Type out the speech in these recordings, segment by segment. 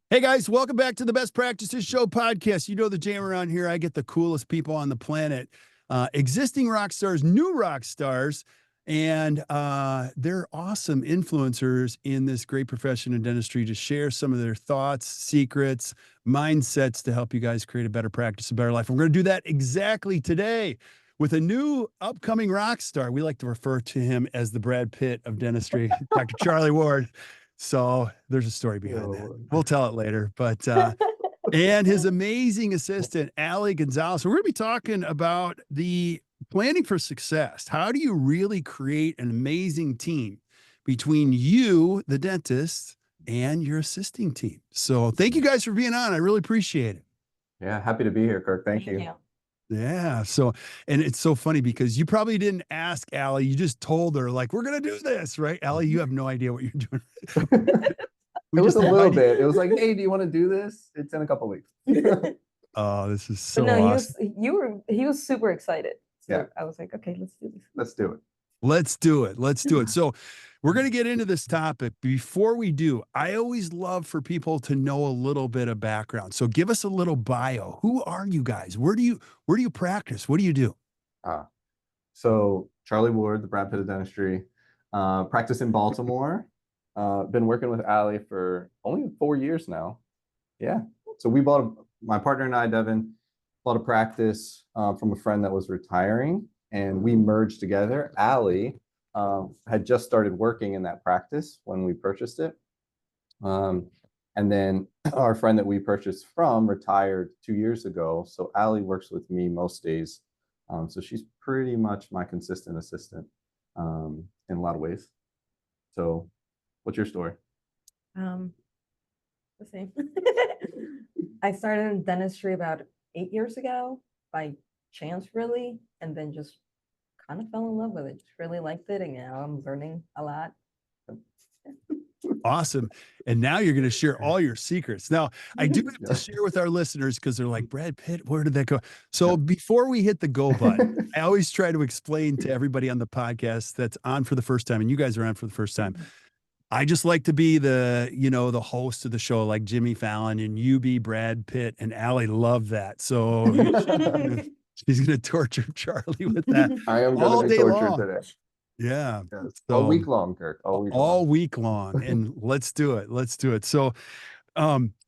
Hey guys, welcome back to the Best Practices Show podcast. You know the jam around here. I get the coolest people on the planet, existing rock stars, new rock stars, and they're awesome influencers in this great profession in dentistry to share some of their thoughts, secrets, mindsets to help you guys create a better practice, a better life. We're going to do that exactly today with a new upcoming rock star. We like to refer to him as the Brad Pitt of dentistry, Dr. Charlie Ward. So there's a story behind that. Yo. We'll tell it later. But and his amazing assistant, Allie Gonzalez. So we're gonna be talking about the planning for success. How do you really create an amazing team between you, the dentist, and your assisting team? So thank you guys for being on. I really appreciate it. Yeah, happy to be here, Kirk. Thank you. Yeah. So, and it's so funny because you probably didn't ask Allie. You just told her, like, we're going to do this, right? Allie, you have no idea what you're doing. It was a little bit. It was like, hey, do you want to do this? It's in a couple weeks. Oh, this is so But no, awesome. he was super excited. So Yeah. I was like, okay, let's do this. Let's do it. Let's do it. Let's do it. So, we're going to get into this topic. Before we do, I always love for people to know a little bit of background. So, give us a little bio. Who are you guys? Where do you practice? What do you do? So Charlie Ward, the Brad Pitt of dentistry, practice in Baltimore. Been working with Allie for only 4 years now. Yeah. So my partner and I, Devin, bought a practice from a friend that was retiring, and we merged together. Allie had just started working in that practice when we purchased it. And then our friend that we purchased from retired 2 years ago. So Allie works with me most days. So she's pretty much my consistent assistant in a lot of ways. So what's your story? The same. I started in dentistry about 8 years ago by chance, really, and then just kind of fell in love with it. Just really liked it, and now I'm learning a lot. Awesome. And now you're going to share all your secrets. Now, I do have to share with our listeners because they're like, Brad Pitt, where did that go? So before we hit the go button, I always try to explain to everybody on the podcast that's on for the first time, and you guys are on for the first time. I just like to be the host of the show, like Jimmy Fallon, and you be Brad Pitt, and Allie loved that. So she's going to torture Charlie with that. I am all going to be day tortured long. today. Yeah. So, all week long, Kirk. All week long. And let's do it. Let's do it. So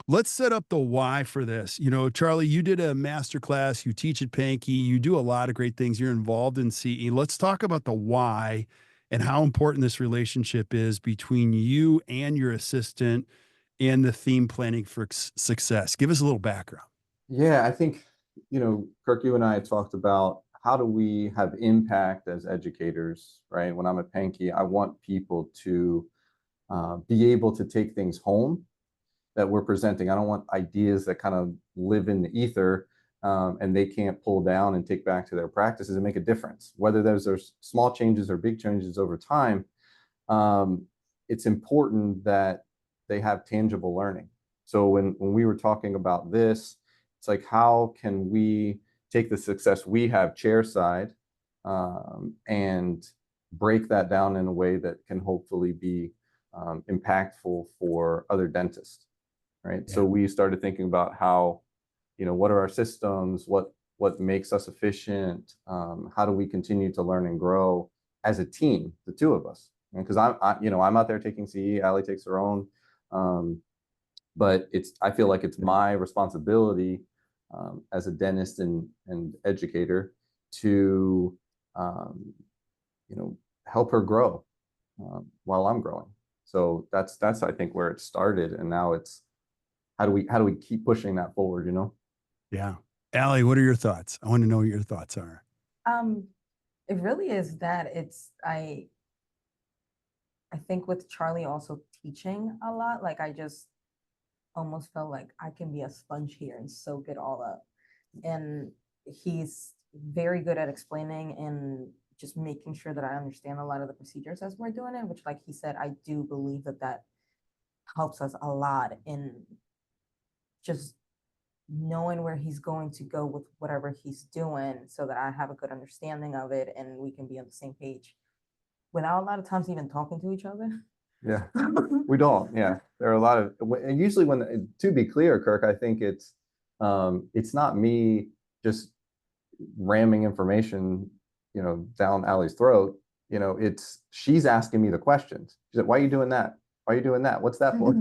let's set up the why for this. Charlie, you did a master class, you teach at Pankey, you do a lot of great things. You're involved in CE. Let's talk about the why and how important this relationship is between you and your assistant and the theme planning for success. Give us a little background. Yeah, I think, Kirk, you and I had talked about how do we have impact as educators, right? When I'm at Pankey, I want people to be able to take things home that we're presenting. I don't want ideas that kind of live in the ether and they can't pull down and take back to their practices and make a difference. Whether those are small changes or big changes over time, it's important that they have tangible learning. So when we were talking about this, it's like, how can we take the success we have chair side and break that down in a way that can hopefully be impactful for other dentists, right? Yeah. So we started thinking about how, what are our systems, what makes us efficient, how do we continue to learn and grow as a team, the two of us? Because I'm out there taking CE, Allie takes her own, but I feel like it's my responsibility as a dentist and educator to help her grow while I'm growing. So that's I think where it started, and now it's how do we keep pushing that forward? Yeah, Allie, what are your thoughts? I want to know what your thoughts are. It really is that I think with Charlie also teaching a lot, like I just almost felt like I can be a sponge here and soak it all up. And he's very good at explaining and just making sure that I understand a lot of the procedures as we're doing it, which, like he said, I do believe that helps us a lot in just knowing where he's going to go with whatever he's doing, so that I have a good understanding of it and we can be on the same page without a lot of times even talking to each other. Yeah, we don't. Yeah, there are a lot of, and usually to be clear, Kirk, I think it's not me just ramming information, down Allie's throat. She's asking me the questions. She's like, why are you doing that? Why are you doing that? What's that for?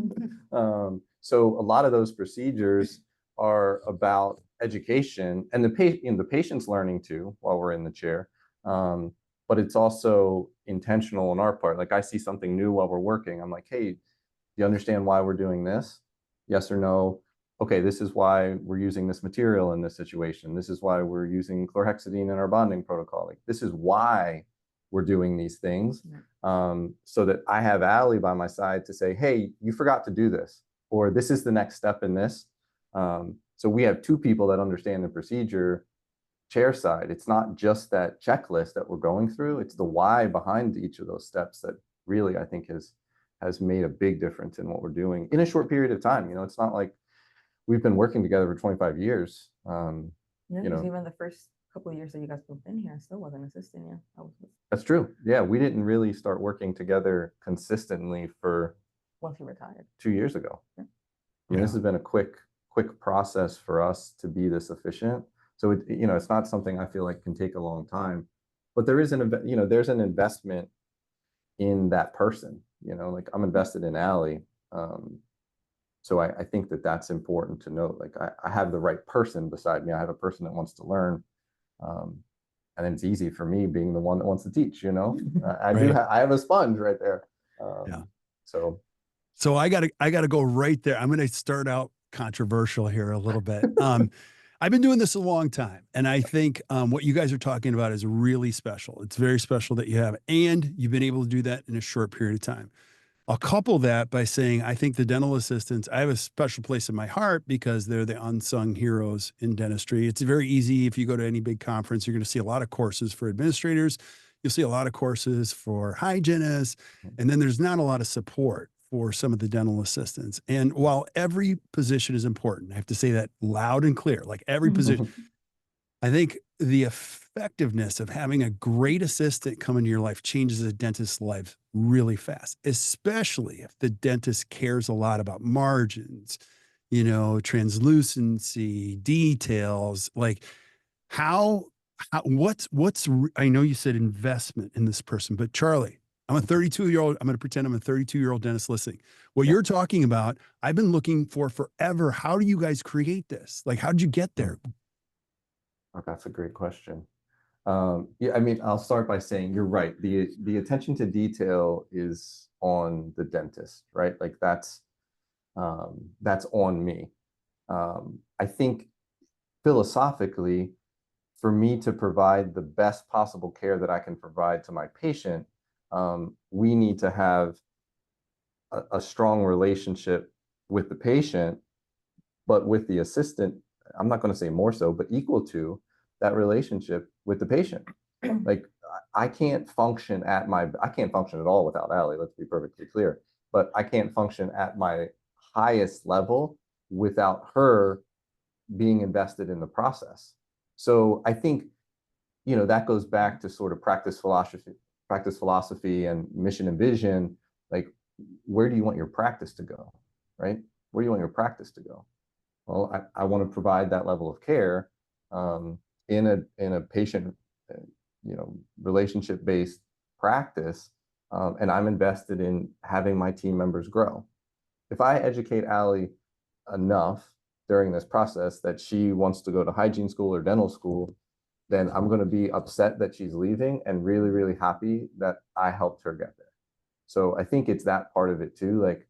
So a lot of those procedures are about education, and the patient's learning too while we're in the chair. But it's also intentional on our part. Like I see something new while we're working. I'm like, hey, do you understand why we're doing this? Yes or no? Okay, this is why we're using this material in this situation. This is why we're using chlorhexidine in our bonding protocol. Like this is why we're doing these things. So that I have Allie by my side to say, hey, you forgot to do this, or this is the next step in this. So we have two people that understand the procedure chair side. It's not just that checklist that we're going through, it's the why behind each of those steps that really I think has made a big difference in what we're doing in a short period of time. It's not like we've been working together for 25 years. Yeah, because even the first couple of years that you guys both been here, I still wasn't assisting you. That's true. Yeah, we didn't really start working together consistently for once you retired 2 years ago. Yeah. I mean, this has been a quick process for us to be this efficient. So it's not something I feel like can take a long time, but there's an investment in that person. Like I'm invested in Allie. So I think that's important to note. Like I have the right person beside me. I have a person that wants to learn. And it's easy for me being the one that wants to teach, I have a sponge right there. Yeah. So I gotta go right there. I'm gonna start out controversial here a little bit. I've been doing this a long time, and I think what you guys are talking about is really special. It's very special that you have, and you've been able to do that in a short period of time. I'll couple that by saying I think the dental assistants, I have a special place in my heart because they're the unsung heroes in dentistry. It's very easy. If you go to any big conference, you're going to see a lot of courses for administrators. You'll see a lot of courses for hygienists, and then there's not a lot of support for some of the dental assistants. And while every position is important, I have to say that loud and clear, like every position, I think the effectiveness of having a great assistant come into your life changes a dentist's life really fast, especially if the dentist cares a lot about margins, translucency, details, like I know you said investment in this person, but Charlie, I'm going to pretend I'm a 32-year-old dentist listening. What you're talking about, I've been looking for forever. How do you guys create this? Like, how did you get there? Oh, that's a great question. Yeah, I mean, I'll start by saying you're right. The attention to detail is on the dentist, right? Like that's on me. I think philosophically, for me to provide the best possible care that I can provide to my patient, we need to have a strong relationship with the patient, but with the assistant, I'm not going to say more so, but equal to that relationship with the patient. Like I can't function at all without Allie, let's be perfectly clear, but I can't function at my highest level without her being invested in the process. So I think, that goes back to sort of practice philosophy and mission and vision. Like, where do you want your practice to go, right? Where do you want your practice to go? Well, I want to provide that level of care in a patient, relationship-based practice, and I'm invested in having my team members grow. If I educate Allie enough during this process that she wants to go to hygiene school or dental school, then I'm going to be upset that she's leaving and really, really happy that I helped her get there. So I think it's that part of it too. Like,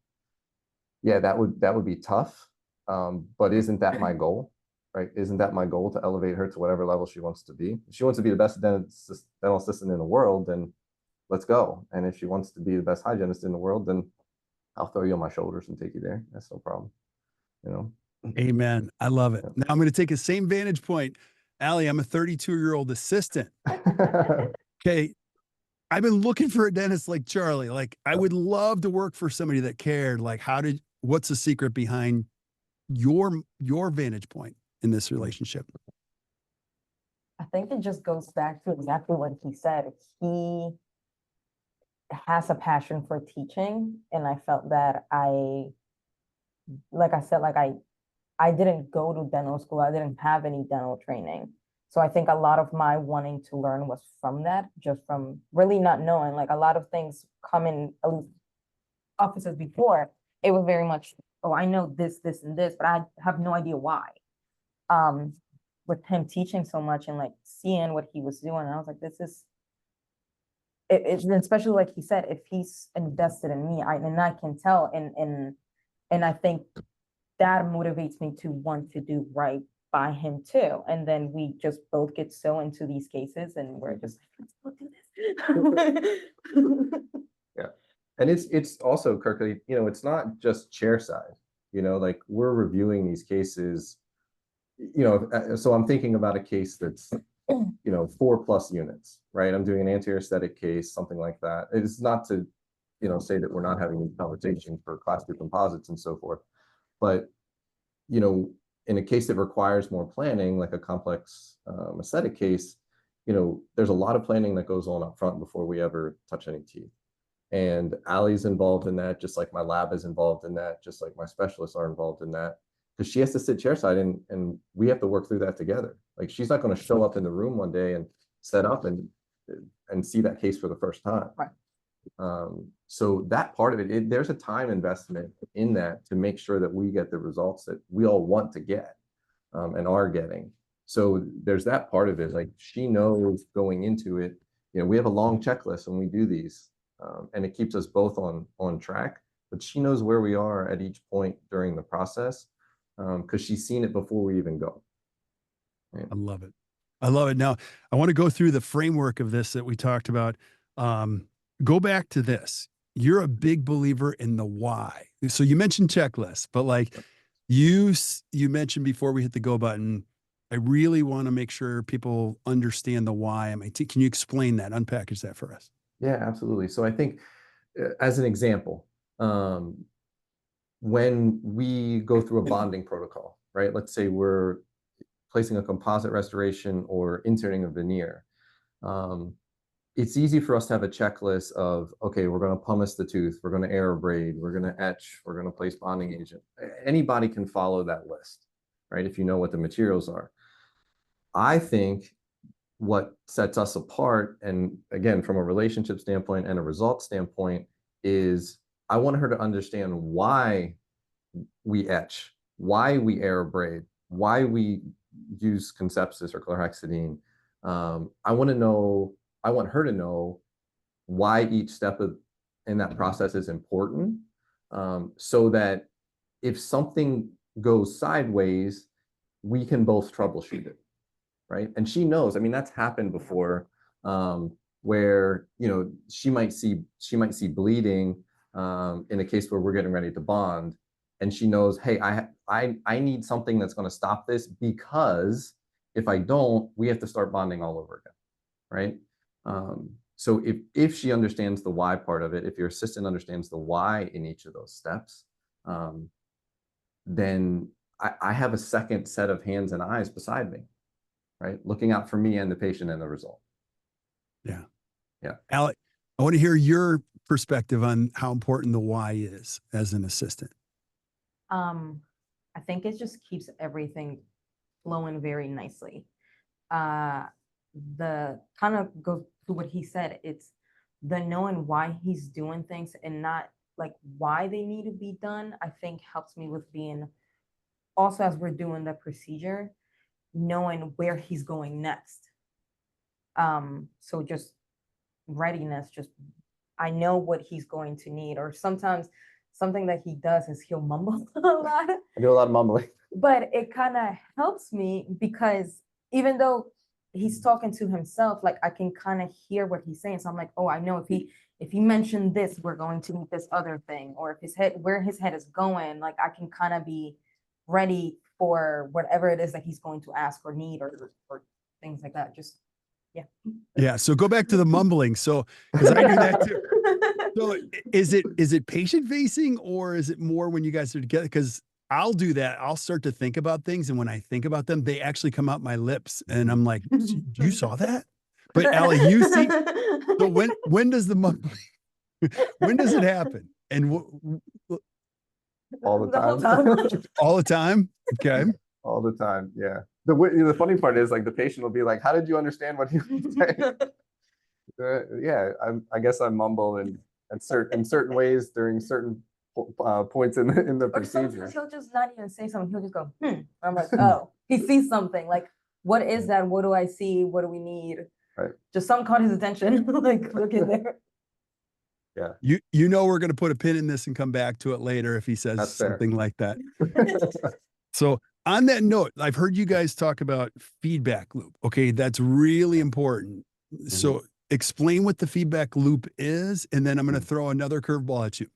yeah, that would be tough. But isn't that my goal, right? Isn't that my goal to elevate her to whatever level she wants to be? If she wants to be the best dental assistant in the world, then let's go. And if she wants to be the best hygienist in the world, then I'll throw you on my shoulders and take you there. That's no problem. Amen. I love it. Now I'm going to take the same vantage point. Allie, I'm a 32-year-old assistant. Okay. I've been looking for a dentist like Charlie. Like I would love to work for somebody that cared. Like what's the secret behind your vantage point in this relationship? I think it just goes back to exactly what he said. has a passion for teaching, and I felt that like I said, like I didn't go to dental school. I didn't have any dental training. So I think a lot of my wanting to learn was from that, just from really not knowing. Like a lot of things come in at least offices before, it was very much, oh, I know this, this, and this, but I have no idea why. Um, with him teaching so much and like seeing what he was doing, I was like, this is it, especially like he said, if he's invested in me, and I can tell, and I think that motivates me to want to do right by him too. And then we just both get so into these cases, and we're just like, let's go do this. Yeah. And it's also, Kirkley, it's not just chair side, like we're reviewing these cases, so I'm thinking about a case that's, 4+ units, right? I'm doing an anti-aesthetic case, something like that. It's not to, say that we're not having these conversations for class 2 composites and so forth. But, in a case that requires more planning, like a complex aesthetic case, there's a lot of planning that goes on up front before we ever touch any teeth. And Allie's involved in that, just like my lab is involved in that, just like my specialists are involved in that, because she has to sit chairside, and we have to work through that together. Like, she's not going to show up in the room one day and set up and see that case for the first time. Right. So that part of it, there's a time investment in that to make sure that we get the results that we all want to get and are getting. So there's that part of it. Like, she knows going into it, we have a long checklist when we do these, and it keeps us both on track. But she knows where we are at each point during the process, because she's seen it before we even go. Right? I love it. I love it. Now, I want to go through the framework of this that we talked about. Go back to this. You're a big believer in the why. So you mentioned checklists, but like you mentioned before we hit the go button, I really want to make sure people understand the why. Can you explain that, unpackage that for us? Yeah, absolutely. So I think, as an example, when we go through a bonding protocol, right? Let's say we're placing a composite restoration or inserting a veneer. It's easy for us to have a checklist of, okay, we're going to pumice the tooth, we're going to air braid, we're going to etch, we're going to place bonding agent. Anybody can follow that list, right? If you know what the materials are. I think what sets us apart, and again, from a relationship standpoint and a result standpoint, is I want her to understand why we etch, why we air braid, why we use Conceptus or chlorhexidine. I want her to know why each step in that process is important, so that if something goes sideways, we can both troubleshoot it, right? And she knows, that's happened before, where, she might see bleeding in a case where we're getting ready to bond, and she knows, hey, I need something that's going to stop this, because if I don't, we have to start bonding all over again, right? So if she understands the why part of it, if your assistant understands the why in each of those steps, then I have a second set of hands and eyes beside me, right? Looking out for me and the patient and the result. Yeah. Yeah. Alec, I want to hear your perspective on how important the why is as an assistant. I think it just keeps everything flowing very nicely. The kind of goes to what he said, it's the knowing why he's doing things and not like why they need to be done, I think helps me with being also, as we're doing the procedure, knowing where he's going next. So just readiness, just I know what he's going to need. Or sometimes something that he does is he'll mumble a lot. I do a lot of mumbling. But it kind of helps me, because even though he's talking to himself, like I can kind of hear what he's saying. So I'm like, oh, I know if he mentioned this, we're going to need this other thing. Or if where his head is going, like I can kind of be ready for whatever it is that he's going to ask or need, or things like that. Just yeah. Yeah. So go back to the mumbling. So, because I do that too. So is it patient facing, or is it more when you guys are together? Because I'll do that. I'll start to think about things, and when I think about them, they actually come out my lips, and I'm like, "You saw that?" But Allie, you see. So when does the mumbling? When does it happen? And All the whole time. all the time? Okay. All the time. Yeah. The funny part is like the patient will be like, how did you understand what he was saying? Yeah, I guess I mumble in certain ways during certain points in the Or sometimes procedure. he'll just not even say something. He'll just go, hmm. I'm like, oh, he sees something. Like, what is that? What do I see? What do we need? Right. Just something caught his attention. Like, look in there. Yeah, You know we're going to put a pin in this and come back to it later if he says that's fair. something like that. So on that note, I've heard you guys talk about feedback loop. Okay, that's really important. So explain what the feedback loop is, and then I'm going to throw another curveball at you.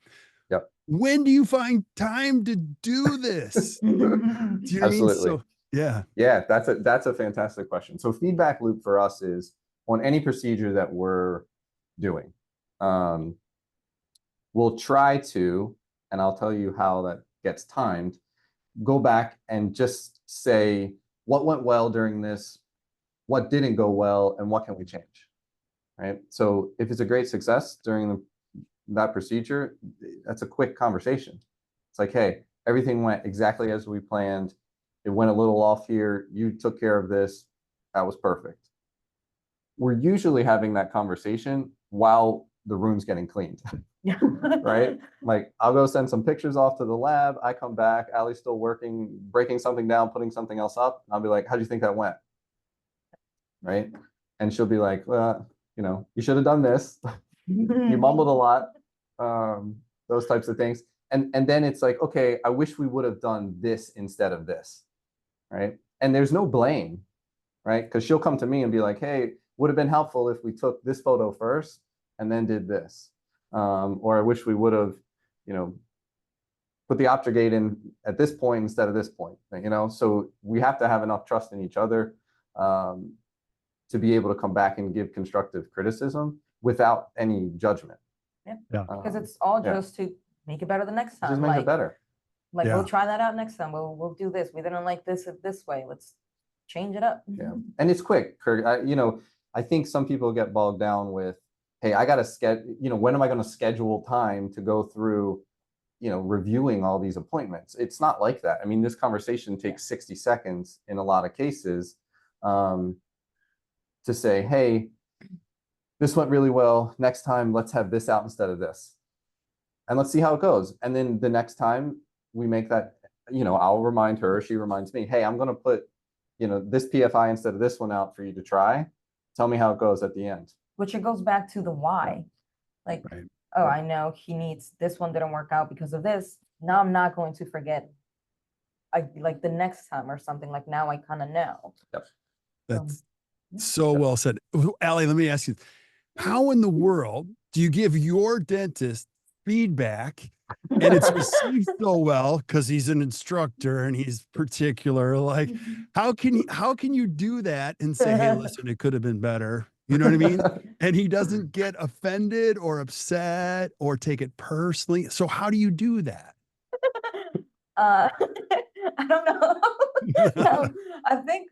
Yep. When do you find time to do this? Do you know what I mean? Absolutely. So yeah. Yeah, that's a fantastic question. So feedback loop for us is on any procedure that we're doing. We'll try to, and I'll tell you how that gets timed, go back and just say what went well during this, what didn't go well, and what can we change, right? So if it's a great success during that procedure, that's a quick conversation. It's like, hey, everything went exactly as we planned. It went a little off here. You took care of this. That was perfect. We're usually having that conversation while the room's getting cleaned. Right? Like I'll go send some pictures off to the lab. I come back, Allie's still working, breaking something down, putting something else up. I'll be like, how do you think that went? Right? And she'll be like, well, you should have done this. You mumbled a lot. Those types of things. And then it's like, okay, I wish we would have done this instead of this. Right? And there's no blame, right? Because she'll come to me and be like, hey, would have been helpful if we took this photo first and then did this. Or I wish we would have, put the Optigate in at this point instead of this point, so we have to have enough trust in each other to be able to come back and give constructive criticism without any judgment. Yeah. Yeah. Because it's all just to make it better the next time. Just make it better. Like Yeah. we'll try that out next time. We'll do this. We didn't like this way. Let's change it up. Yeah. And it's quick, Kirk. I think some people get bogged down with, hey, I got to schedule, when am I going to schedule time to go through, reviewing all these appointments? It's not like that. I mean, this conversation takes 60 seconds in a lot of cases to say, hey, this went really well. Next time, let's have this out instead of this. And let's see how it goes. And then the next time we make that, I'll remind her, she reminds me, hey, I'm going to put, this PFI instead of this one out for you to try. Tell me how it goes at the end. Which it goes back to the why. Like, Right. oh, I know he needs, this one didn't work out because of this. Now I'm not going to forget like the next time or something. Like now I kind of know. Yep. That's so well said. Allie, let me ask you, how in the world do you give your dentist feedback and it's received so well because he's an instructor and he's particular? Like, how can you do that and say, hey, listen, it could have been better? You know what I mean? And he doesn't get offended or upset or take it personally. So how do you do that? I don't know. No, I think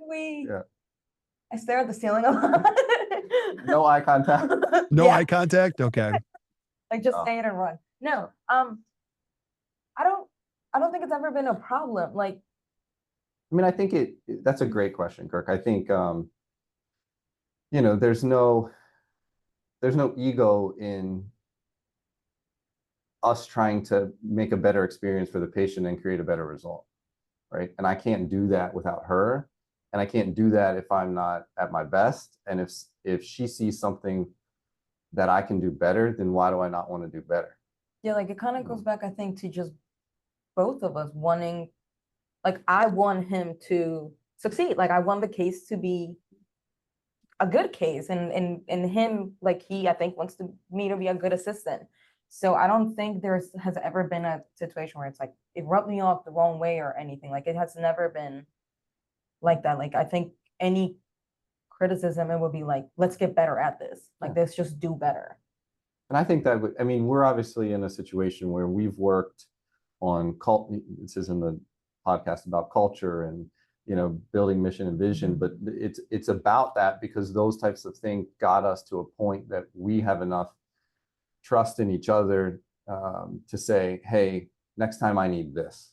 I stare at the ceiling a lot. No eye contact. No eye contact? Okay. Like just say it and run. No, I don't think it's ever been a problem. Like, I mean, I think that's a great question, Kirk. I think, there's no ego in us trying to make a better experience for the patient and create a better result, right? And I can't do that without her, and I can't do that if I'm not at my best. And if she sees something that I can do better, then why do I not want to do better? yeah, like it kind of goes back, I think, to just both of us wanting, like I want him to succeed. Like I want the case to be a good case, and him, like I think wants me to be a good assistant. So I don't think has ever been a situation where it's like it rubbed me off the wrong way or anything. Like it has never been like that. Like I think any criticism, it would be like, let's get better at this. Like let's just do better. And I think that we're obviously in a situation where we've worked on this is in the podcast about culture and building mission and vision, but it's about that because those types of things got us to a point that we have enough trust in each other to say, hey, next time I need this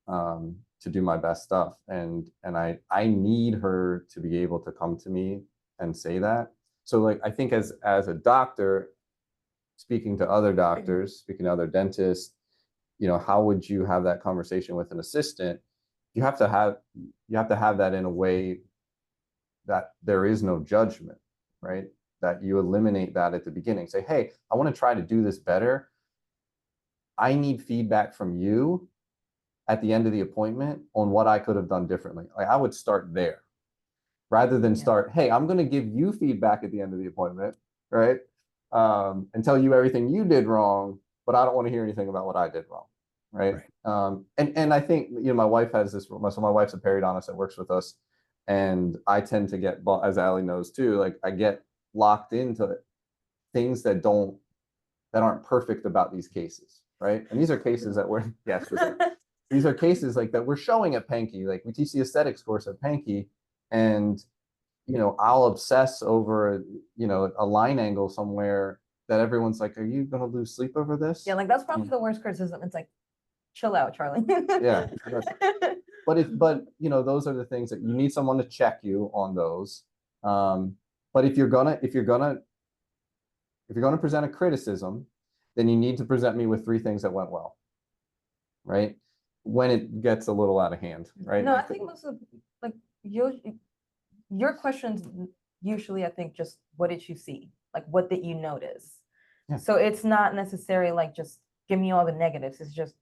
to do my best stuff. And I need her to be able to come to me and say that. So like, I think as a doctor, speaking to other doctors, speaking to other dentists, you know, how would you have that conversation with an assistant? You have to have that in a way that there is no judgment, right? That you eliminate that at the beginning. Say, hey, I want to try to do this better. I need feedback from you at the end of the appointment on what I could have done differently. Like, I would start there rather than start, hey, I'm going to give you feedback at the end of the appointment, right? And tell you everything you did wrong, but I don't want to hear anything about what I did wrong, right? And I think, you know, my wife has this, so my wife's a periodontist that works with us, and I tend to get, as Allie knows too, like I get locked into things that aren't perfect about these cases, right? And these are cases that we're, these are cases like that we're showing at Pankey. Like, we teach the aesthetics course at Pankey, and you know, I'll obsess over, you know, a line angle somewhere that everyone's like, are you going to lose sleep over this? Yeah, like that's probably the worst criticism. It's like, chill out, Charlie. Yeah. But you know, those are the things that you need someone to check you on those. But if you're gonna present a criticism, then you need to present me with 3 things that went well, right? When it gets a little out of hand, right? No, I think most of, like, your questions usually, I think, just what did you see? Like, what did you notice? Yeah. So it's not necessarily like, just give me all the negatives. It's just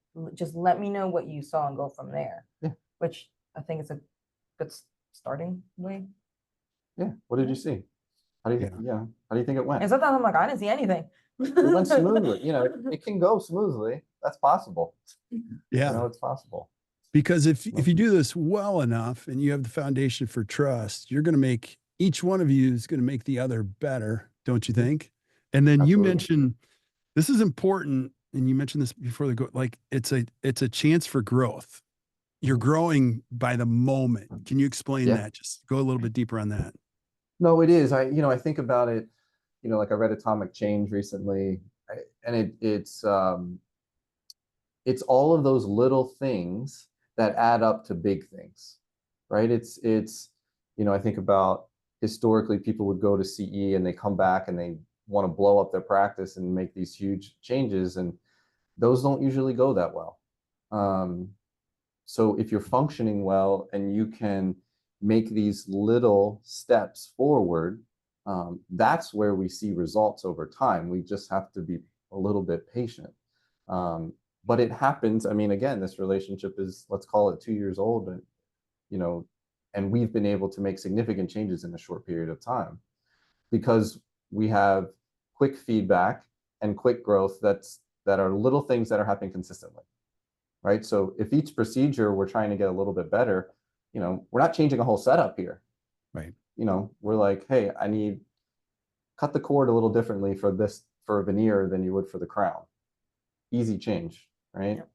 let me know what you saw and go from there. Yeah. Which I think is a good starting way. Yeah. What did you see? How do you how do you think it went? And sometimes I'm like, I didn't see anything. It went smoothly. You know, it can go smoothly. That's possible. Yeah. You know, it's possible. Because if you do this well enough and you have the foundation for trust, you're going to make, each one of you is going to make the other better, don't you think? And then Absolutely. you mentioned, this is important, and you mentioned this before the go, like it's a chance for growth. You're growing by the moment. Can you explain that? Just go a little bit deeper on that. No, it is. I think about it, you know, like I read Atomic Change recently, and it's all of those little things that add up to big things, right? It's, you know, I think about historically people would go to CE and they come back and they want to blow up their practice and make these huge changes, and those don't usually go that well. So if you're functioning well and you can make these little steps forward, that's where we see results over time. We just have to be a little bit patient. But it happens. I mean, again, this relationship is, let's call it 2 years old, and, you know, and we've been able to make significant changes in a short period of time because we have quick feedback and quick growth that are little things that are happening consistently, right? So if each procedure we're trying to get a little bit better, you know, we're not changing a whole setup here, right? You know, we're like, hey, I need cut the cord a little differently for a veneer than you would for the crown. Easy change. Right? Yep.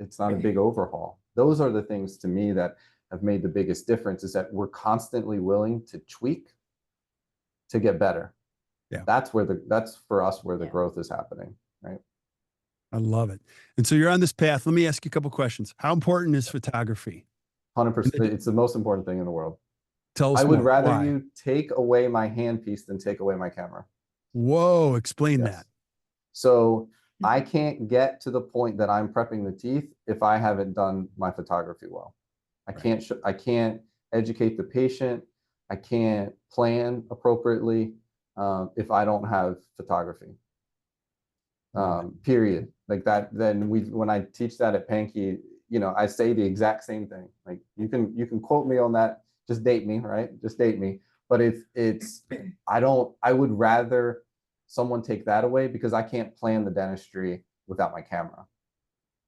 It's not a big overhaul. Those are the things to me that have made the biggest difference, is that we're constantly willing to tweak to get better. Yeah. That's for us where the growth is happening, right? I love it. And so you're on this path. Let me ask you a couple questions. How important is photography? 100%. It's the most important thing in the world. Tell us I would more. rather Why? you take away my handpiece than take away my camera. Whoa, explain that. So I can't get to the point that I'm prepping the teeth if I haven't done my photography well. I can't educate the patient. I can't plan appropriately if I don't have photography. Period. Like that. Then when I teach that at Pankey, you know, I say the exact same thing. Like, you can quote me on that. Just date me, right? Just date me. But I would rather someone take that away, because I can't plan the dentistry without my camera.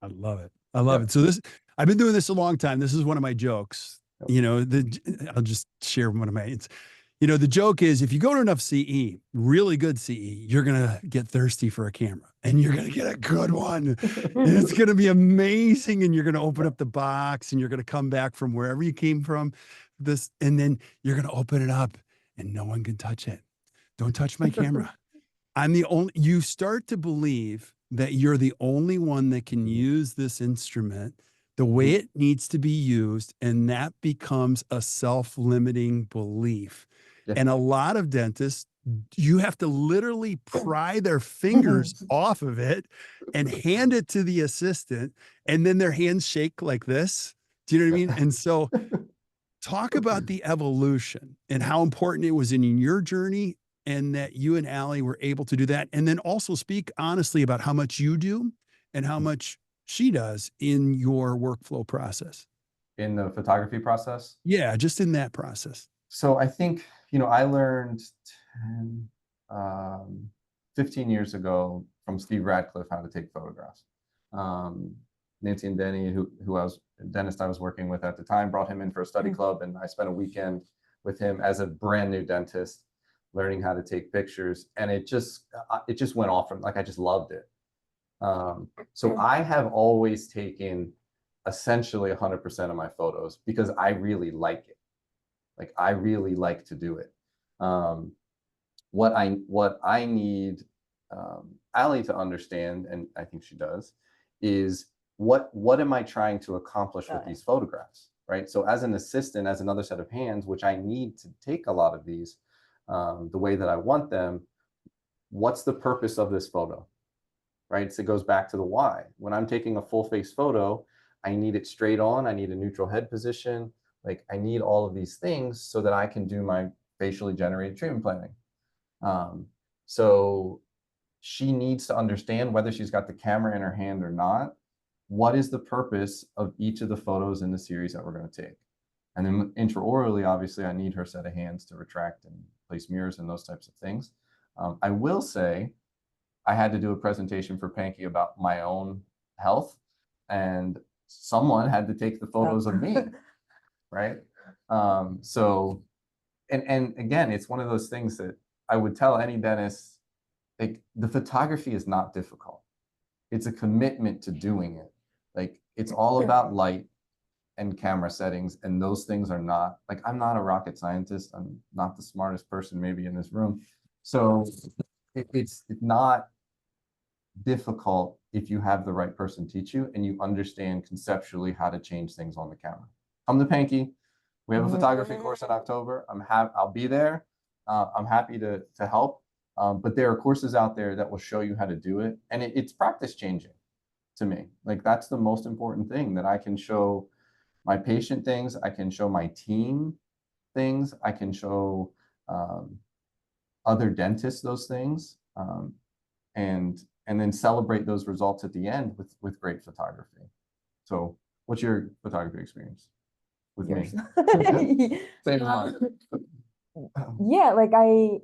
I love it. I love it. So I've been doing this a long time. This is one of my jokes. You know, I'll just share one of my, you know, the joke is, if you go to enough CE, really good CE, you're going to get thirsty for a camera, and you're going to get a good one. And it's going to be amazing. And you're going to open up the box, and you're going to come back from wherever you came from, and then you're going to open it up and no one can touch it. Don't touch my camera. you start to believe that you're the only one that can use this instrument the way it needs to be used. And that becomes a self-limiting belief. Yeah. And a lot of dentists, you have to literally pry their fingers off of it and hand it to the assistant. And then their hands shake like this. Do you know what I mean? And so talk about the evolution and how important it was in your journey, and that you and Allie were able to do that. And then also speak honestly about how much you do and how much she does in your workflow process. In the photography process. Yeah, just in that process. So I think, I learned 10, 15 years ago from Steve Radcliffe how to take photographs. Nancy and Denny, who I was dentist I was working with at the time, brought him in for a study club, and I spent a weekend with him as a brand new dentist, learning how to take pictures, and it just went off from, like, I just loved it. So I have always taken essentially 100% of my photos because I really like it. Like, I really like to do it. What I need Allie to understand, and I think she does, is what am I trying to accomplish with these photographs, right? So as an assistant, as another set of hands, which I need to take a lot of these the way that I want them, what's the purpose of this photo, right? So it goes back to the why. When I'm taking a full face photo, I need it straight on, I need a neutral head position, like I need all of these things so that I can do my facially generated treatment planning. So she needs to understand, whether she's got the camera in her hand or not, what is the purpose of each of the photos in the series that we're going to take. And then intraorally, obviously, I need her set of hands to retract and place mirrors and those types of things. I will say I had to do a presentation for Panky about my own health, and someone had to take the photos of me, right? So, and again, it's one of those things that I would tell any dentist, like, the photography is not difficult. It's a commitment to doing it. Like, it's all about light and camera settings, and those things are not, like, I'm not a rocket scientist. I'm not the smartest person maybe in this room. So it's not difficult if you have the right person teach you and you understand conceptually how to change things on the camera. Come to Panky. We have a photography course in October. I'll be there. I'm happy to help. But there are courses out there that will show you how to do it. And it's practice changing to me. Like, that's the most important thing, that I can show my patient things. I can show my team things. I can show other dentists those things. And then celebrate those results at the end with great photography. So what's your photography experience with me? Same as mine. Yeah, like I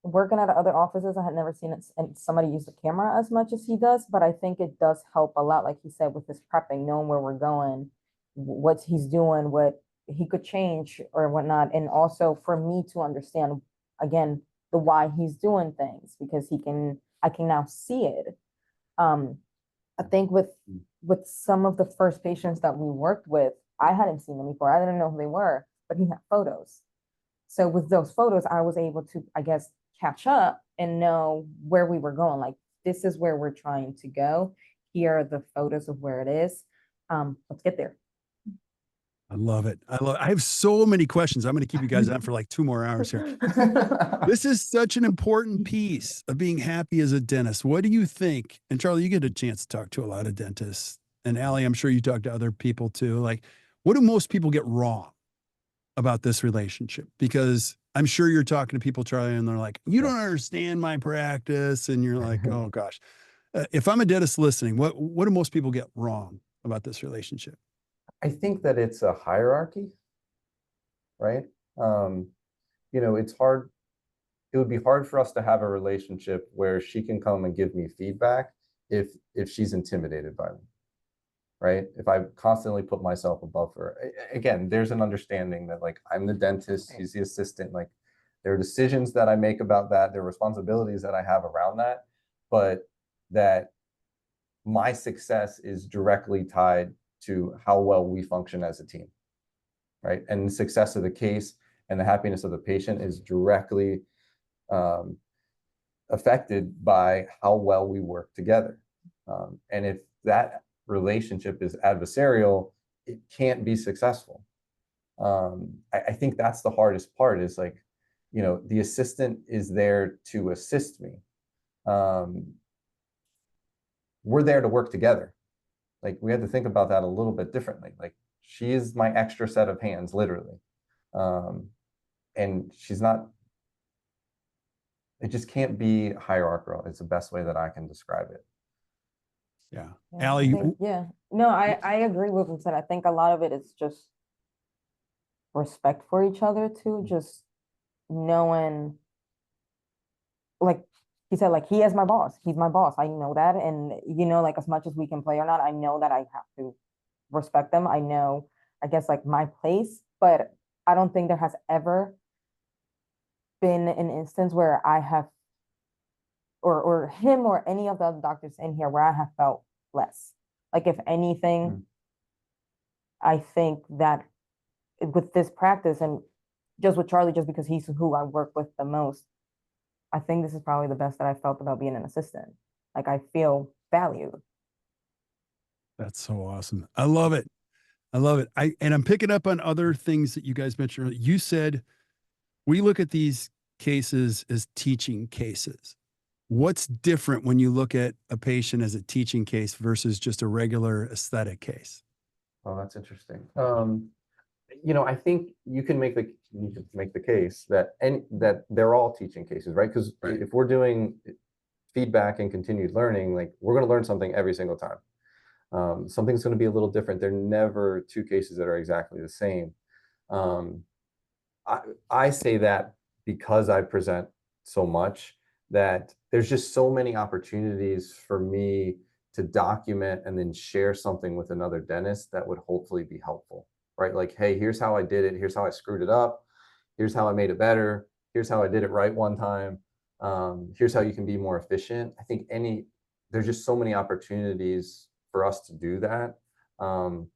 working at other offices, I had never seen it and somebody use the camera as much as he does, but I think it does help a lot, like he said, with his prepping, knowing where we're going, what he's doing, what he could change or whatnot. And also for me to understand, again, the why he's doing things, because I can now see it. I think with some of the first patients that we worked with, I hadn't seen them before. I didn't know who they were, but he had photos. So with those photos, I was able to, I guess, catch up and know where we were going. Like, this is where we're trying to go. Here are the photos of where it is. Let's get there. I love it. I have so many questions. I'm going to keep you guys on for like 2 more hours here. This is such an important piece of being happy as a dentist. What do you think? And Charlie, you get a chance to talk to a lot of dentists. And Allie, I'm sure you talk to other people too. Like, what do most people get wrong about this relationship? Because I'm sure you're talking to people, Charlie, and they're like, you don't understand my practice. And you're like, oh gosh. If I'm a dentist listening, what do most people get wrong about this relationship? I think that it's a hierarchy, right? It's hard. It would be hard for us to have a relationship where she can come and give me feedback if she's intimidated by me, right? If I constantly put myself above her. Again, there's an understanding that, like, I'm the dentist, she's the assistant. Like, there are decisions that I make about that, there are responsibilities that I have around that, but that my success is directly tied to how well we function as a team, right? And the success of the case and the happiness of the patient is directly affected by how well we work together. And if that relationship is adversarial, it can't be successful. I think that's the hardest part is like, the assistant is there to assist me. We're there to work together. Like we had to think about that a little bit differently. Like she is my extra set of hands, literally. And she's not, it just can't be hierarchical. It's the best way that I can describe it. Yeah. Yeah, Allie, yeah. No, I agree with what you said. I think a lot of it is just respect for each other too, just knowing, like he said, like he is my boss. He's my boss. I know that. And like as much as we can play or not, I know that I have to respect them. I know, I guess like my place, but I don't think there has ever been an instance where I have or him or any of the other doctors in here where I have felt less. Like if anything, I think that with this practice and just with Charlie, just because he's who I work with the most, I think this is probably the best that I felt about being an assistant. Like I feel valued. that's so awesome. I love it. I love it. And I'm picking up on other things that you guys mentioned earlier. You said we look at these cases as teaching cases. What's different when you look at a patient as a teaching case versus just a regular aesthetic case? Oh, that's interesting. I think you can make the case that they're all teaching cases, right? Because if we're doing feedback and continued learning, like we're going to learn something every single time. Something's going to be a little different. They're never two cases that are exactly the same. I say that because I present so much that there's just so many opportunities for me to document and then share something with another dentist that would hopefully be helpful, right? Like, hey, here's how I did it. Here's how I screwed it up. Here's how I made it better. Here's how I did it right one time. Here's how you can be more efficient. I think there's just so many opportunities for us to do that. And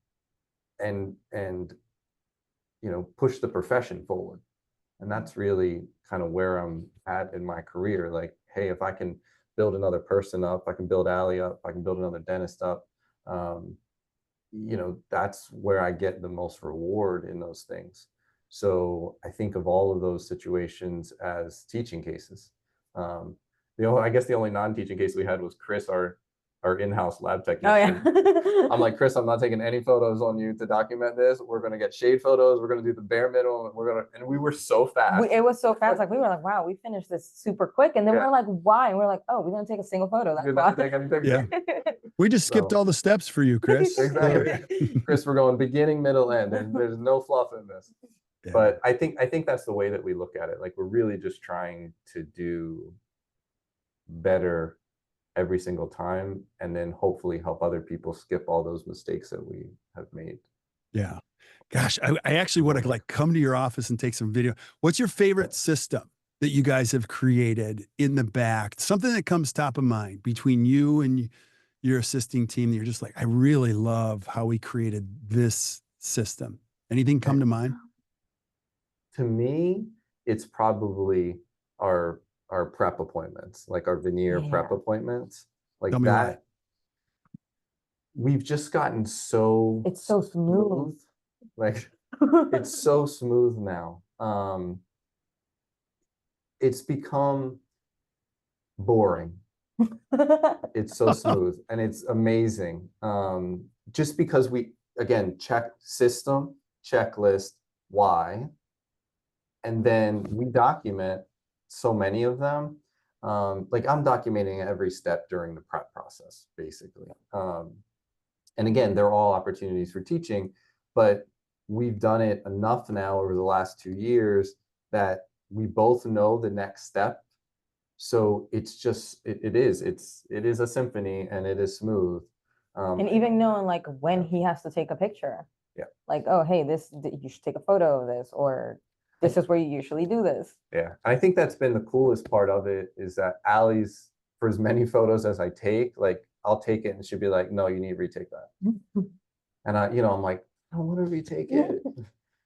push the profession forward. And that's really kind of where I'm at in my career. Like, hey, if I can build another person up, I can build Allie up, I can build another dentist up, that's where I get the most reward in those things. So I think of all of those situations as teaching cases. I guess the only non-teaching case we had was Chris, our in-house lab technician. Oh yeah. I'm like, Chris, I'm not taking any photos on you to document this. We're gonna get shade photos. We're gonna do the bare minimum. And we were so fast. It was so fast. Like we were like, wow, we finished this super quick. And then we're like, why? And we're like, oh, we didn't take a single photo. That's why. Take any pictures. Yeah. We just skipped all the steps for you, Chris. Exactly. Chris, we're going beginning, middle, end. There's no fluff in this. Yeah. But I think that's the way that we look at it. Like we're really just trying to do better every single time, and then hopefully help other people skip all those mistakes that we have made. Yeah. Gosh, I actually want to come to your office and take some video. What's your favorite system that you guys have created in the back? Something that comes top of mind between you and your assisting team that you're just like, I really love how we created this system. Anything come to mind? To me, it's probably our prep appointments, like our veneer prep appointments, like that. Why. We've just gotten so it's so smooth. Like it's so smooth now. It's become boring. It's so smooth and it's amazing. Just because we again check system, checklist, why, and then we document so many of them. Like I'm documenting every step during the prep process, basically. And again, they're all opportunities for teaching, but we've done it enough now over the last 2 years that we both know the next step. So it's just, it is a symphony and it is smooth. And even knowing like when he has to take a picture. Yeah. Like, oh, hey, you should take a photo of this, or this is where you usually do this. Yeah. I think that's been the coolest part of it is that Allie's, for as many photos as I take, like I'll take it and she'll be like, no, you need to retake that. And I'm like, I want to retake it.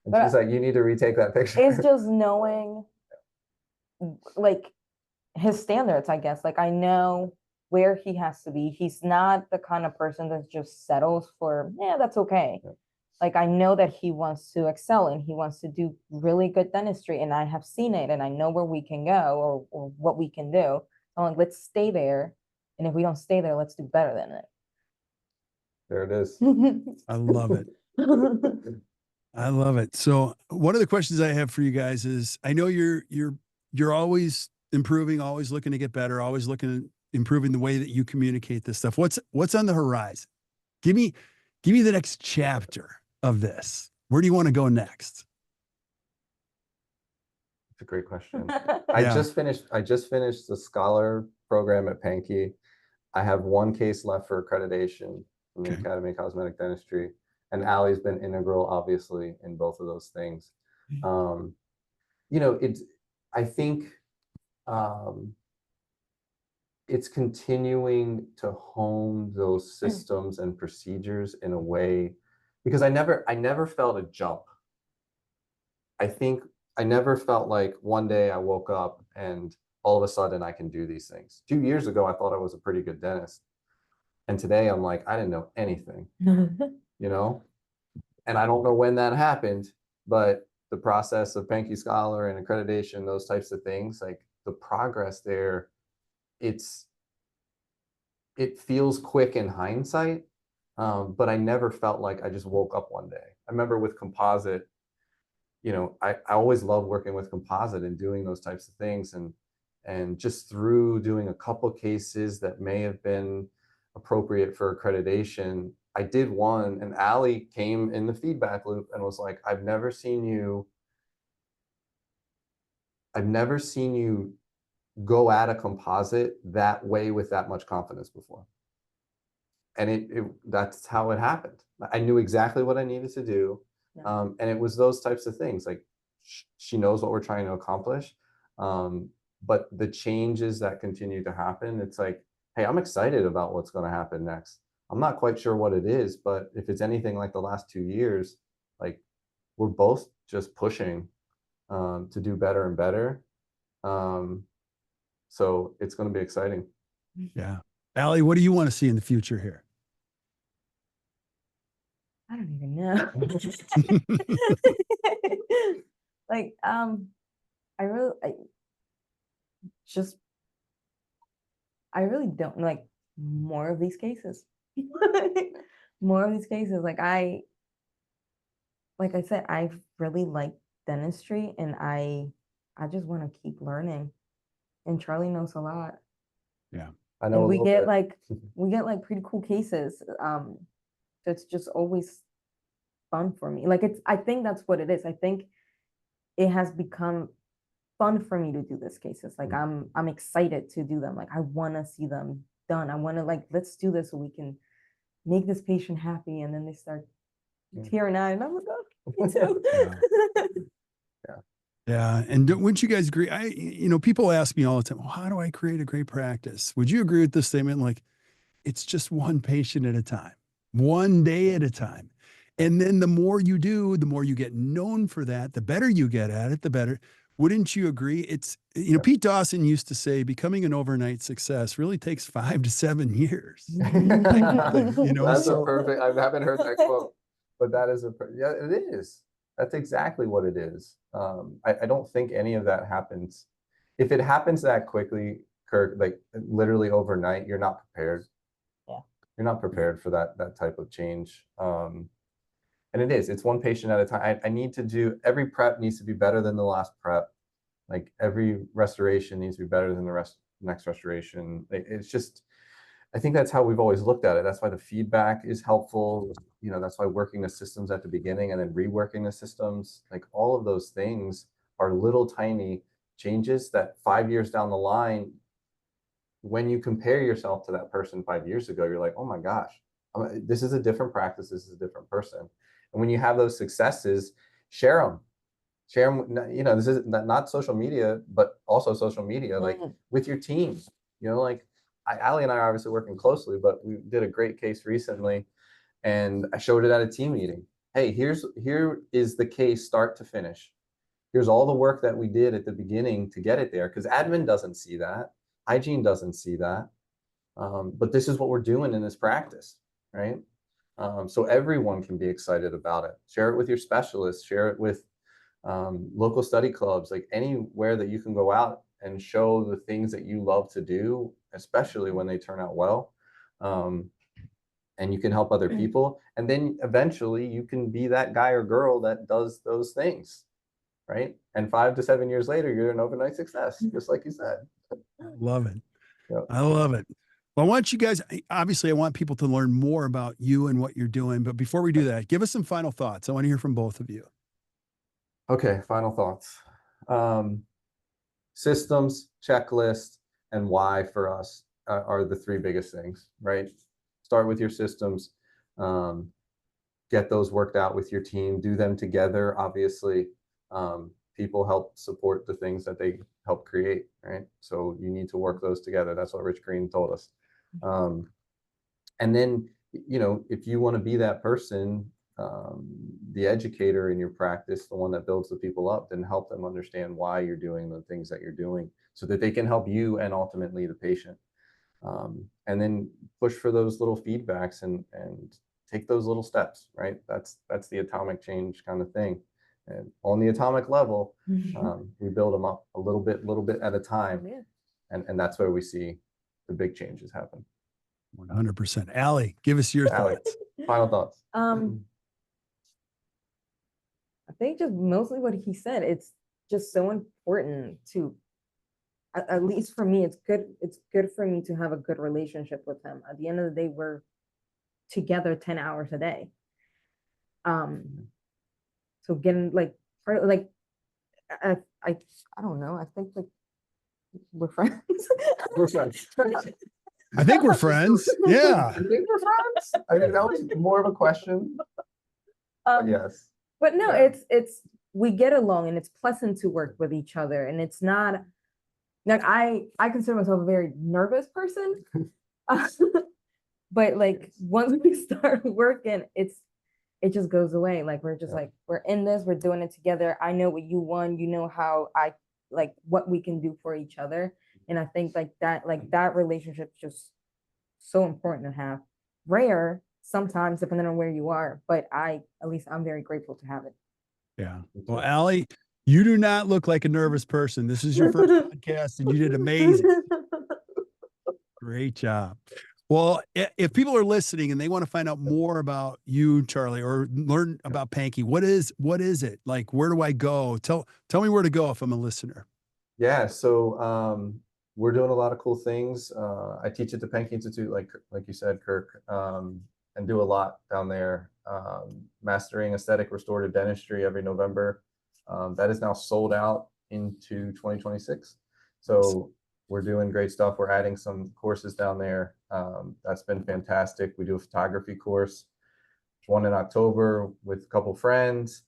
And she's like, you need to retake that picture. It's just knowing, like, his standards, I guess. Like I know where he has to be. He's not the kind of person that just settles for, yeah, that's okay. Yeah. Like I know that he wants to excel and he wants to do really good dentistry, and I have seen it and I know where we can go or what we can do. I'm like, let's stay there. And if we don't stay there, let's do better than There it is. it. I love it. I love it. So one of the questions I have for you guys is, I know you're always improving, always looking to get better, always looking at improving the way that you communicate this stuff. What's on the horizon? Give me the next chapter of this. Where do you want to go next? It's a great question. Yeah. I just finished the scholar program at Pankey. I have one case left for accreditation from the Okay. Academy of Cosmetic Dentistry, and Allie's been integral, obviously, in both of those things. You know, I think it's continuing to hone those systems and procedures in a way, because I never felt a jump. I think I never felt like one day I woke up and all of a sudden I can do these things. 2 years ago, I thought I was a pretty good dentist. And today I'm like, I didn't know anything, you know? And I don't know when that happened, but the process of Pankey Scholar and accreditation, those types of things, like the progress there, it feels quick in hindsight. But I never felt like I just woke up one day. I remember with composite, you know, I always loved working with composite and doing those types of things. And just through doing a couple cases that may have been appropriate for accreditation, I did one, and Allie came in the feedback loop and was like, I've never seen you go at a composite that way with that much confidence before. And that's how it happened. I knew exactly what I needed to do. Yeah. And it was those types of things, like she knows what we're trying to accomplish. But the changes that continue to happen, it's like, hey, I'm excited about what's going to happen next. I'm not quite sure what it is, but if it's anything like the last 2 years, like we're both just pushing to do better and better. So it's going to be exciting. Yeah. Allie, what do you want to see in the future here? I don't even know. Like, I really don't like more of these cases. More of these cases. Like I said, I really like dentistry and I just want to keep learning. And Charlie knows a lot. Yeah. I know And a we little get bit. like pretty cool cases. So it's just always fun for me. Like I think that's what it is. I think it has become fun for me to do these cases. Like I'm excited to do them. Like I want to see them done. I want to like, let's do this so we can make this patient happy. And then they start tearing out and I'm like, oh, me too. Yeah. Yeah. And wouldn't you guys agree? People ask me all the time, well, how do I create a great practice? Would you agree with this statement? Like, it's just one patient at a time, one day at a time. And then the more you do, the more you get known for that, the better you get at it, the better. Wouldn't you agree? It's, Pete Dawson used to say becoming an overnight success really takes 5 to 7 years. That's So a perfect, I haven't heard that quote, but that is yeah, it is. That's exactly what it is. I don't think any of that happens. If it happens that quickly, Kirk, like literally overnight, you're not prepared. Yeah. You're not prepared for that type of change. And it's one patient at a time. I need to do, every prep needs to be better than the last prep. Like every restoration needs to be better than the next restoration. It's just, I think that's how we've always looked at it. That's why the feedback is helpful. That's why working the systems at the beginning and then reworking the systems, like all of those things are little tiny changes that 5 years down the line, when you compare yourself to that person 5 years ago, you're like, oh my gosh, this is a different practice. This is a different person. And when you have those successes, share them. This is not social media, but also social media, like with your team. Like Allie and I are obviously working closely, but we did a great case recently, and I showed it at a team meeting. Hey, here is the case start to finish. here's all the work that we did at the beginning to get it there, because admin doesn't see that, hygiene doesn't see that, but this is what we're doing in this practice, right? So everyone can be excited about it. Share it with your specialists, share it with local study clubs, like anywhere that you can go out and show the things that you love to do, especially when they turn out well. And you can help other people. And then eventually you can be that guy or girl that does those things, right? And 5 to 7 years later, you're an overnight success, just like you said. Love it. Yep. I love it. Well, I want you guys, obviously, I want people to learn more about you and what you're doing. But before we do that, give us some final thoughts. I want to hear from both of you. Okay, final thoughts. Systems, checklist, and why for us are the 3 biggest things, right? Start with your systems, get those worked out with your team, do them together. Obviously, people help support the things that they help create, right? So you need to work those together. That's what Rich Green told us. And then, if you want to be that person, the educator in your practice, the one that builds the people up, then help them understand why you're doing the things that you're doing so that they can help you and ultimately the patient. And then push for those little feedbacks and take those little steps, right? That's the atomic change kind of thing. And on the atomic level, we build them up a little bit at a time. Yeah. And that's where we see the big changes happen. 100%. Allie, give us your Allie, thoughts. final thoughts. I think just mostly what he said. It's just so important to, at least for me, it's good for me to have a good relationship with him. At the end of the day, we're together 10 hours a day. So getting I don't know. I think like we're friends. We're friends. I think we're friends. Yeah. I think we're friends. I mean, that was more of a question. Yes. But no, Yeah. it's we get along and it's pleasant to work with each other. And it's not like I consider myself a very nervous person. But like once we start working, it just goes away. Like we're just like, we're in this, we're doing it together. I know what you want, you know how I like what we can do for each other. And I think that relationship is just so important to have. Rare sometimes depending on where you are, but at least I'm very grateful to have it. Yeah. Well, Allie, you do not look like a nervous person. This is your first podcast and you did amazing. Great job. Well, if people are listening and they want to find out more about you, Charlie, or learn about Pankey, what is it? Like, where do I go? Tell me where to go if I'm a listener. Yeah, so we're doing a lot of cool things. I teach at the Pankey Institute, like you said, Kirk, and do a lot down there. Mastering Aesthetic Restorative Dentistry every November. That is now sold out into 2026. So we're doing great stuff. We're adding some courses down there. That's been fantastic. We do a photography course, one in October with a couple friends.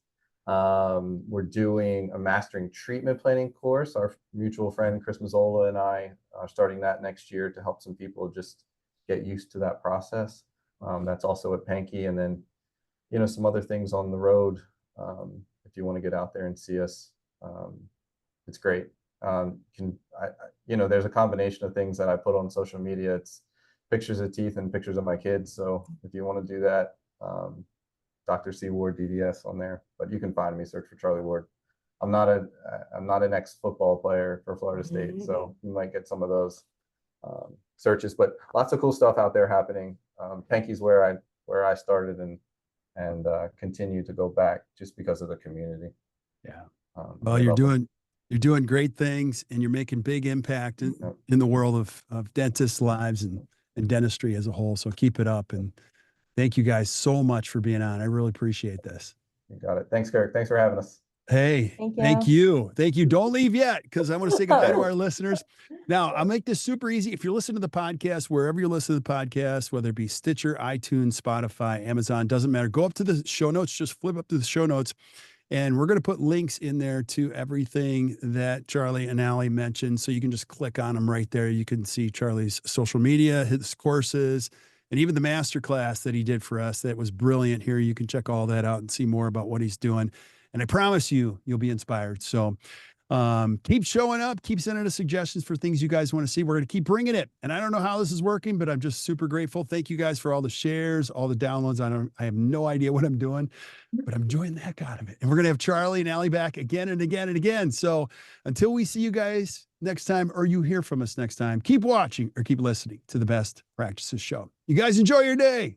We're doing a mastering treatment planning course. Our mutual friend Chris Mazzola and I are starting that next year to help some people just get used to that process. That's also at Pankey, and then some other things on the road. If you want to get out there and see us, it's great. There's a combination of things that I put on social media. It's pictures of teeth and pictures of my kids. So if you want to do that, Dr. C. Ward DDS on there, but you can find me, search for Charlie Ward. I'm not an ex-football player for Florida State, so you might get some of those searches, but lots of cool stuff out there happening. Pankey's where I started and continue to go back just because of the community. Yeah. Well, you're doing great things and you're making big impact in the world of dentists' lives and dentistry as a whole. So keep it up. And thank you guys so much for being on. I really appreciate this. You got it. Thanks, Kirk. Thanks for having us. Hey, thank you. Don't leave yet, because I want to say goodbye to our listeners. Now, I'll make this super easy. If you're listening to the podcast, wherever you listen to the podcast, whether it be Stitcher, iTunes, Spotify, Amazon, doesn't matter. Go up to the show notes, just flip up to the show notes. And we're going to put links in there to everything that Charlie and Allie mentioned. So you can just click on them right there. You can see Charlie's social media, his courses, and even the masterclass that he did for us. That was brilliant. Here, you can check all that out and see more about what he's doing. And I promise you, you'll be inspired. So keep showing up, keep sending us suggestions for things you guys want to see. We're going to keep bringing it. And I don't know how this is working, but I'm just super grateful. Thank you guys for all the shares, all the downloads. I have no idea what I'm doing, but I'm enjoying the heck out of it. And we're going to have Charlie and Allie back again and again and again. So until we see you guys next time, or you hear from us next time, keep watching or keep listening to the Best Practices Show. You guys enjoy your day.